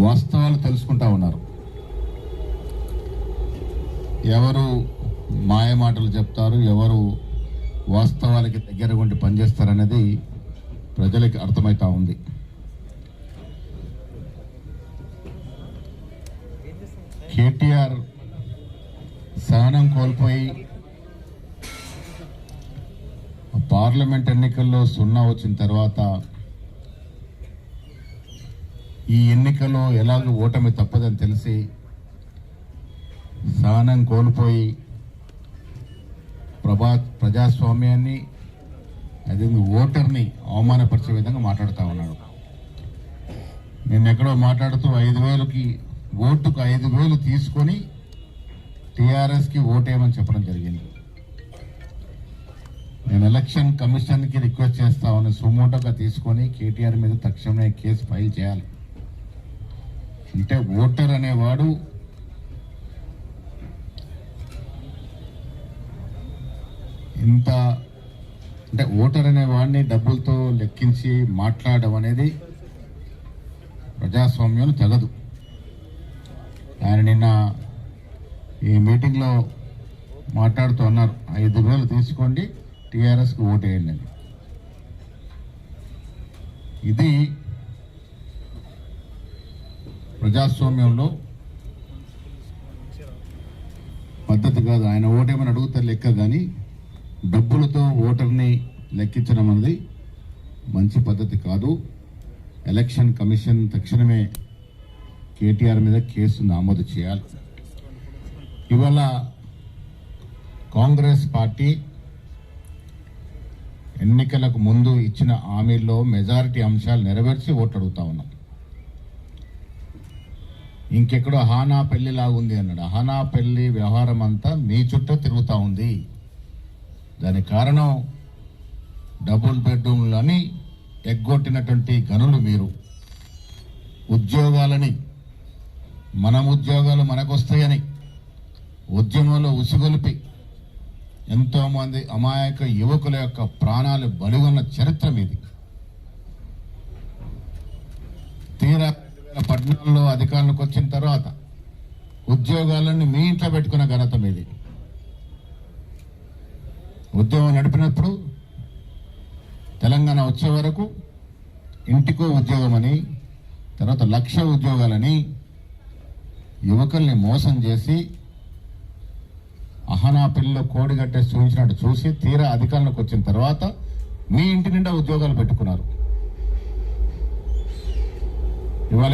వాస్తవాలు తెలుసుకుంటా ఉన్నారు. ఎవరు మాయమాటలు చెప్తారు, ఎవరు వాస్తవాలకి దగ్గర ఉండి పనిచేస్తారనేది ప్రజలకి అర్థమవుతా ఉంది. కేటీఆర్ సహనం కోల్పోయి పార్లమెంట్ ఎన్నికల్లో 0 వచ్చిన తర్వాత ఈ ఎన్నికల్లో ఎలాగో ఓటమి తప్పదని తెలిసి సహనం కోల్పోయి ప్రజాస్వామ్యాన్ని అదే ఓటర్ని అవమానపరిచే విధంగా మాట్లాడుతూ ఉన్నాడు. నేను ఎక్కడో మాట్లాడుతూ 5,000కి ఓటుకు 5,000 తీసుకొని టీఆర్ఎస్కి ఓటేయమని చెప్పడం జరిగింది. నేను ఎలక్షన్ కమిషన్కి రిక్వెస్ట్ చేస్తామని సుమోటోగా తీసుకొని కేటీఆర్ మీద తక్షణమే కేసు ఫైల్ చేయాలి. అంటే ఓటర్ అనేవాడు ఇంత అంటే ఓటర్ అనేవాడిని డబ్బులతో లెక్కించి మాట్లాడడం అనేది ప్రజాస్వామ్యం తగదు. ఆయన నిన్న ఈ మీటింగ్లో మాట్లాడుతూ అన్నారు, 5,000 తీసుకోండి టీఆర్ఎస్కి ఓటేయండి అని. ఇది ప్రజాస్వామ్యంలో పద్ధతి కాదు. ఆయన ఓటేమని అడుగుతారు లెక్క, కానీ డబ్బులతో ఓటర్ని లెక్కించడం అనేది మంచి పద్ధతి కాదు. ఎలక్షన్ కమిషన్ తక్షణమే కేటీఆర్ మీద కేసు నమోదు చేయాలి. ఇవాళ కాంగ్రెస్ పార్టీ ఎన్నికలకు ముందు ఇచ్చిన హామీల్లో మెజారిటీ అంశాలు నెరవేర్చి ఓట్లు అడుగుతా ఉన్నాం. ఇంకెక్కడో హానా పెళ్లిలాగా ఉంది అన్నాడు. హానా పెళ్లి వ్యవహారం అంతా మీ చుట్టూ తిరుగుతూ ఉంది. దానికి కారణం డబుల్ బెడ్రూమ్లని ఎగ్గొట్టినటువంటి గనులు మీరు. ఉద్యోగాలని మనం ఉద్యోగాలు మనకొస్తాయని ఉద్యమంలో ఉసిగొలిపి ఎంతోమంది అమాయక యువకుల యొక్క ప్రాణాలు బలిగొన్న చరిత్ర మీది. తీరా 2014లో అధికారంలోకి వచ్చిన తర్వాత ఉద్యోగాలన్నీ మీ ఇంట్లో పెట్టుకున్న ఘనత మీది. ఉద్యోగం నడిపినప్పుడు తెలంగాణ వచ్చే వరకు ఇంటికో ఉద్యోగం అని, తర్వాత 1,00,000 ఉద్యోగాలని యువకుల్ని మోసం చేసి అహనా పిల్లలో కోడిగట్టే చూపించినట్టు చూసి తీరా అధికారంలోకి వచ్చిన తర్వాత మీ ఇంటి నిండా ఉద్యోగాలు పెట్టుకున్నారు. ఇవాళ